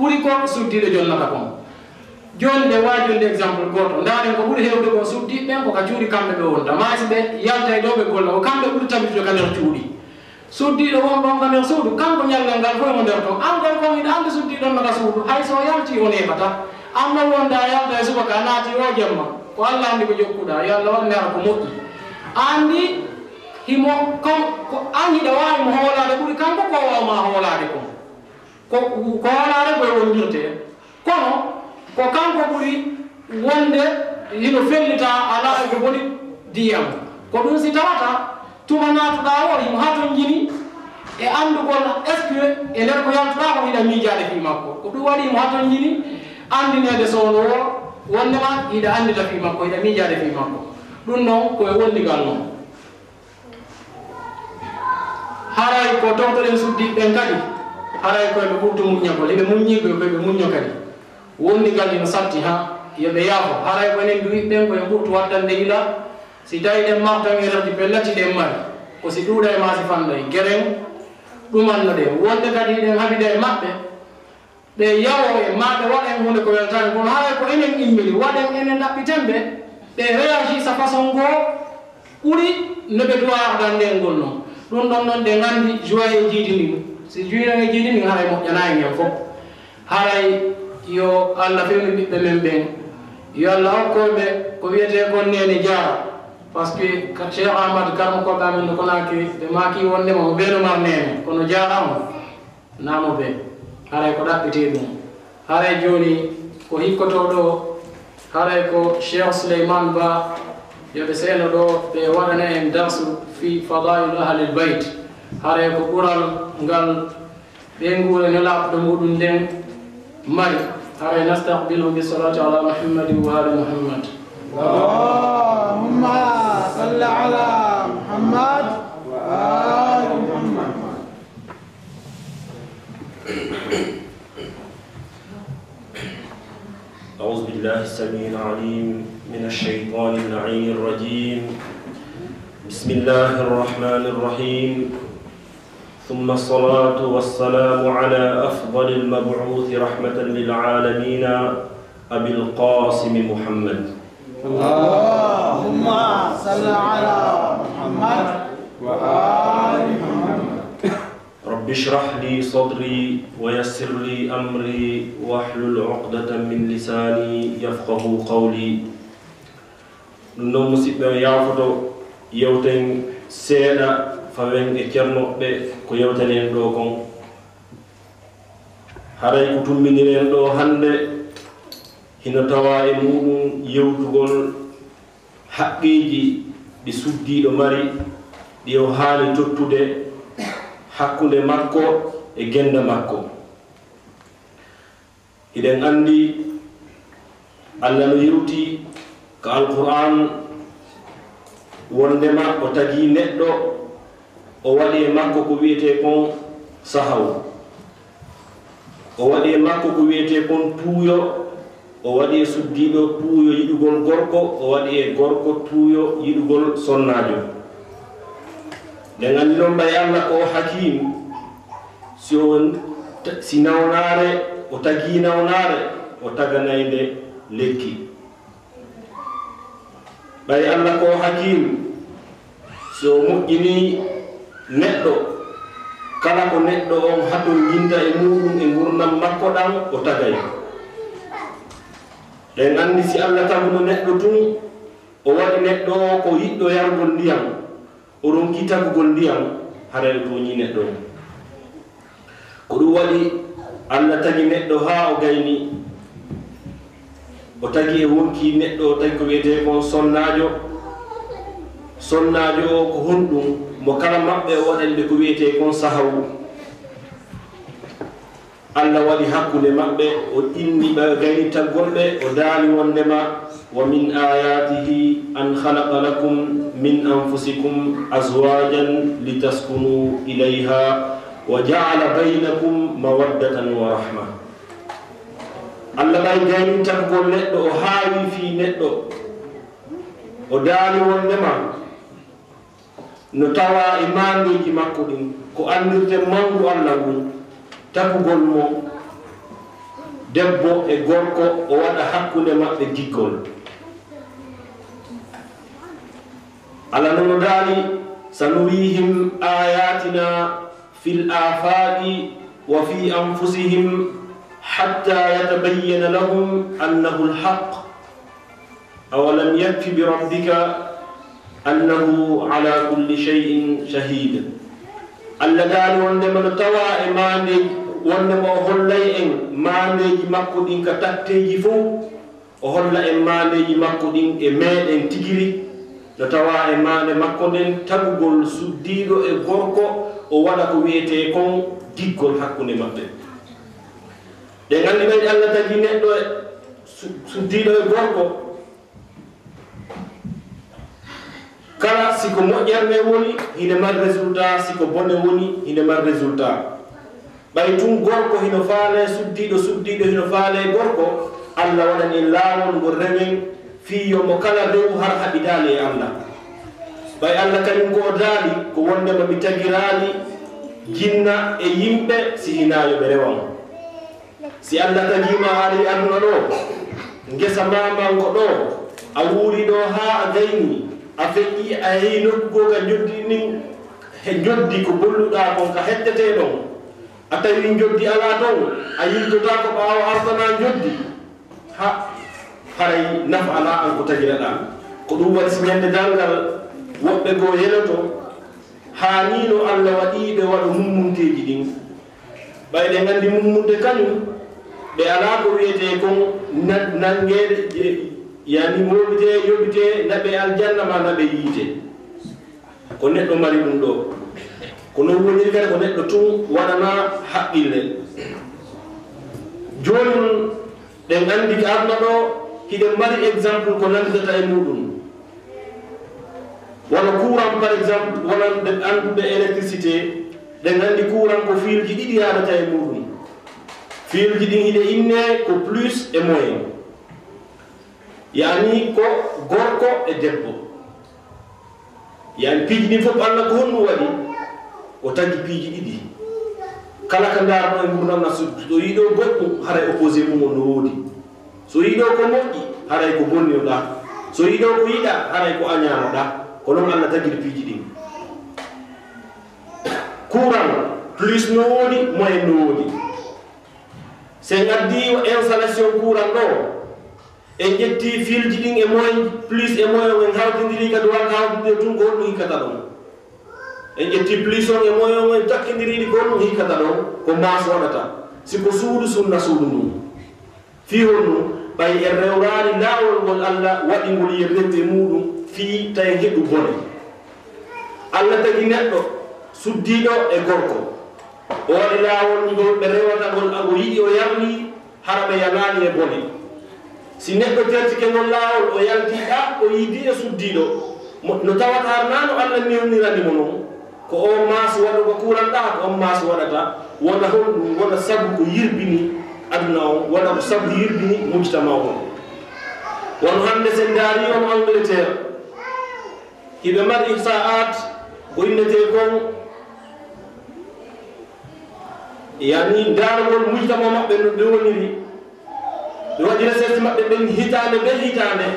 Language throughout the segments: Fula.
ɓuri ko suddiɗo jonnata kon joni ɓe wajonde exemple goto ndaɗen ko ɓuri hewde kon suddiɓɓen ko ka cuuɗi kamɓe ɓe wonta maasi ɓe yalta e ɗo ɓe golla ko kamɓe ɓuri tabitude ka nder cuuɗi suddiɗo won ɗon ka nder suudu kanko ñallal ngal fof mo nder ton an kon kon hiɗa ande suddiɗon naka suudu hay so yalti o neɓata an non wonda yalta e subaka naati o jemma ko Allah andi ko jokkuɗa yo Allah waɗ ndera ko moƴƴi andi himo ko an hiɗa wawi mo hoolade ɓuri kanko ko wawma hoolade kon ko hoolade koye wondirte kono ko kanko ɓuri wonde hino fellita ala e ko boni diyam ko ɗum si tawata tuma natuɗa o himo haton jini e andugol est ce que e nder ko yaltuɗa ko hiɗa miijade fi makko ko ɗum waɗi himo haton jini andinede sowno o wondema hiɗa andita fi makko hiɗa miijade fi makko ɗum noon koye wondigal noon haray ko tawtoɗen suddiɓɓen kadi haray koye ɓe ɓurtu muññagol eɓe muññiɓe koyeɓe muñño kadi wondigal ino satti ha yoɓe yaafo haray ko enen duwiɓɓen koye ɓurtu wattande ila si tawi ɗen martan e rewdi pellati ɗen mari ko si ɗuuɗa e ma si fanɗoy geren ɗumanno ɗen wonde kadi ɗen haɓida e maɓɓe ɓe yawo e maɓe waɗen hunde ko weltani kono haray ko enen immini waɗen enen ɗaɓɓitemɓe ɓe réagi sa façon goo ɓuri no ɓe duwa ardan nden ngol noon ɗum ɗon noon ɗe gandi joie e jiidi ndin si juinan e jiidi ndin haray moƴƴanayi men fof haray yo Allah fewni ɓiɓɓe men ɓen yo Allah hokkoɓe ko wiyete kon nene jaara par ce que Cheikh Ahmad karmo koɓe amen no konaki ɓe maki wondema mo ɓeenomar nene kono jaara on namo ɓe haray ko ɗaɓɓete ɗum haray joni ko hikkoto ɗo haray ko Cheikh Souleymane Ba yoɓe seeno ɗo ɓe waɗana en darsu fi fadail ahlil bayt haray ko ɓural ngal ɓe nguure no laaɓɗo muɗum nden mari haray nastaqbilu bi salati ala muhammadin wa ali muhammad اللهم صل على محمد وآل محمد أعوذ بالله السميع العليم من الشيطان اللعين الرجيم بسم الله الرحمن الرحيم ثم الصلاة والسلام على أفضل المبعوث رحمة للعالمين أبي القاسم محمد اللهم صل على محمد وآل محمد رب اشرح لي صدري ويسر لي أمري واحلل عقدة من لساني يفقه قولي نو مسيب يافدو يوتن سيدا فوين اكيرنو بي كو يوتنين دو كون haray ko tumminiren ɗo hande hino tawa e muɗum yewtugol haqqeji ɗi suddiɗo mari ɗi o haani tottude hakkunde makko e genda makko hiɗen andi Allah no yewti ko alquran wondema o tagi neɗɗo o waɗi e makko ko wiyete kon sahaw o waɗi e makko ko wiyete kon tuuyo o waɗi e suddiɗo tuuyo yiɗugol gorko o waɗi e gorko tuuyo yiɗugol sonnajo nden andi noon mbay Allah ko hakim si nawnare o tagi nawnare o taganayde lekki ɓay Allah ko hakim so moƴƴini neɗɗo kala ko neɗɗo on haton jinta e muɗum e gurdam makko ɗam o tagay ɗen andi si Allah taguno neɗɗo tun o waɗi neɗɗo o ko yiɗɗo yargol ndiyam o ronki tagugol ndiyam haray toñi neɗɗo ko ɗum waɗi Allah tagi neɗɗo ha o gayni o tagi e wonki neɗɗo o tagi ko wiyete kon sonnajo o ko honɗum mo kala maɓɓe o waɗanɓe ko wiyete kon sahawu Allah waɗi hakkunde maɓɓe o inni ɓe gayni taggolɓe o daali wondema wa min ayatihi an khalaqa lakum min anfusikum azwajan litaskunu ilayha wa ja'ala baynakum mawaddatan wa rahma Allah ɓay gayni taggol neɗɗo o haawi fi neɗɗo o daali wondema no tawa e mandoji makko ɗin ko andirte mangu Allah ngun takugol mo debbo e gorko o waɗa hakkunde maɓɓe giggol. Allah nono daali sanurihim ayatina fil afaqi wa fi anfusihim hatta yatabayyana lahum annahu alhaq awalam yakfi bi rabbika annahu ala kulli shay'in shahid. Allah daali wonde man tawa e mande wonde mo hollay en mandeji makko ɗin ka tatteji fof o holla en mandeji makko ɗin e meɗen tigiri no tawa e mande makko nden tagugol suddiɗo e gorko o waɗa ko wiyete kon diggol hakkunde maɓɓe. ɗe gandi ɓen Allah tagi neɗɗo e suddiɗo e gorko kala siko moƴƴerne woni hine mar résultat, siko bone woni hine mar résultat. ɓay tun gorko hino faale suddiɗo hino faale gorko, Allah waɗani laawol ngo remen fiyo mo kala rew har haɓidali e Allah. ɓay Allah kañum ko o daali ko wondema mi tagirali jinna e yimɓe si hinayo ɓe rewam. si Allah tagima haali aduna ɗo ngesa mamanko ɗo a wuuri ɗo ha a gayni a feƴƴi a yehi nokkugo ka joddi nin he joddi ko bolluɗa kon ka hettete ɗon, a tawi joddi ala ton a yiltota ko ɓaawo artana joddi ha haray nafa ala an ko tagiraɗa. ko ɗum waɗi si ñande dalngal woɓɓe goo yeloto hanino Allah waɗiɓe waɗa mummunteji ɗin. ɓayɗe gandi mummunte kañum ɓe ala ko wiyete kon nangede yani moɓite yoɓite naɓe aljanna ma naɓe yiite, ko neɗɗo mari ɗum ɗo. ko non woniri kadi ko neɗɗo tun waɗana haqqille. joni ɗen andi ko aduna ɗo hiɗen mari exemple ko nandidata e muɗum. wona courant par exemple, wona ɓe anduɓe électricité ɗen andi courant ko fiilji ɗiɗi yaadata e muɗum. fiilji ɗin hiɗe inne ko plus et moins, yani ko gorko e debbo. yani piiji ɗin fof Allah ko honɗum waɗi o tagi piiji ɗiɗi. kala ka darno e gurdamna so yiɗo goɗɗum haray opposé mum on no woodi, so yiɗo ko moƴƴi haray ko bonnioɗa, so yiɗo ko yiɗa haray ko añanoɗa. ko noon Allah tagiri piiji ɗin. courant plus no woodi, moyen no woodi. se gaddi installation courant ɗo en ƴetti filji ɗin e moyen plus e moyen en hawtidiri kadi waka hawtide tun ko honɗum hikkata ɗon. en ƴetti plus on e moyen on en takkidiriɗi ko honɗum hikkata ɗon, ko mas waɗata siko suudu sunna suudu ndum fi honɗum ɓay en rewrani laawol ngol Allah waɗi ngol yerrete muɗum fi tawi heɓu bone. Allah tagi neɗɗo suddiɗo e gorko o waɗi laawol ngol ɓe rewata ngol ago yiɗi o yarli hara ɓe yanani e bone. si neɗɗo tertike ngol laawol o yaltiɗa o yiidi e suddiɗo no tawata har nano Allah newniranimo noon ko o mas waɗugo kuranɗa ko on mas waɗata wona honɗum wona sabu ko yirbini aduna on, wona ko sabu yirbini mujtama on. wono hande sen daari on Angleterre hiɓe mari sa'at ko innete kon yani darugol mujtama maɓɓe no ɓe woniri. ɓe waɗi recherche maɓɓe ɓen hitande ɓe hitande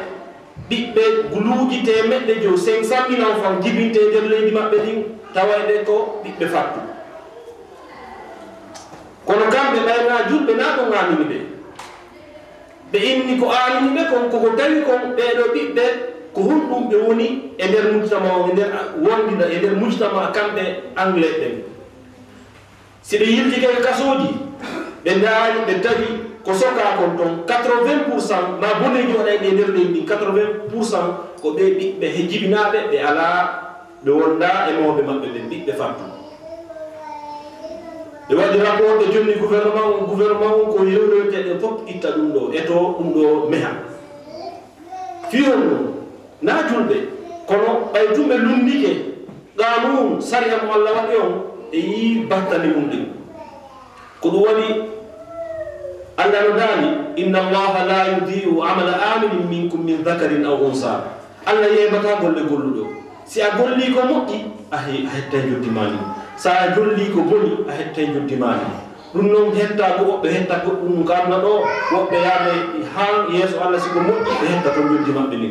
ɓiɓɓe guluuji temeɗɗe 500,000 enfants jibinte nder leydi maɓɓe ɗin tawayɓe ko ɓiɓɓe fattu. kono kamɓe ɓayna julɓe na ɗo anini ɓe, ɓe inni ko anini ɓe kon koko tawi kon ɓeɗo ɓiɓɓe ko honɗum ɓe woni e nder mujtama o, e nder wondina e nder mujtama kamɓe anglais ɓen. si ɓe yiltike kasoji ɓe ndaari ɓe tawi ko soka kon ton 80% ma boneji waɗayɗe e nder leydi 80% ko ɓe ɓiɓɓe he jibinaɓe ɓe ala ɓe wonda e mawɓe maɓɓe ɓe ɓiɓɓe fattu. ɓe waɗi rapport ɓe jonni gouvernement on ko yewroteɗe fof itta ɗum ɗo eto ɗum ɗo meha fiyon ɗum na julɓe kono ɓay tumɓe lundike qanun sariya mo Allah waɗi on e yi battani mum ɗin. ko ɗum waɗi Allah no daali inna allaha la yudiu amala amilin minkum min dhakarin aw unsa. Allah yeɓata golle golluɗo. si a golli ko moƴƴi a hettay joddimani, sa a golli ko boni a hettay joddimani. ɗum noon hetta go woɓɓe hetta goɗɗum kalna ɗo woɓɓe yaade ha yeeso Allah siko moƴƴi ɓe hetta to joddi maɓɓe ni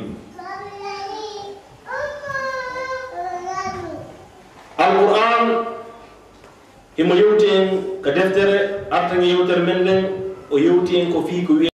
alquran imo yewti en ka deftere artan yewtere men nden o yewti en ko fii ko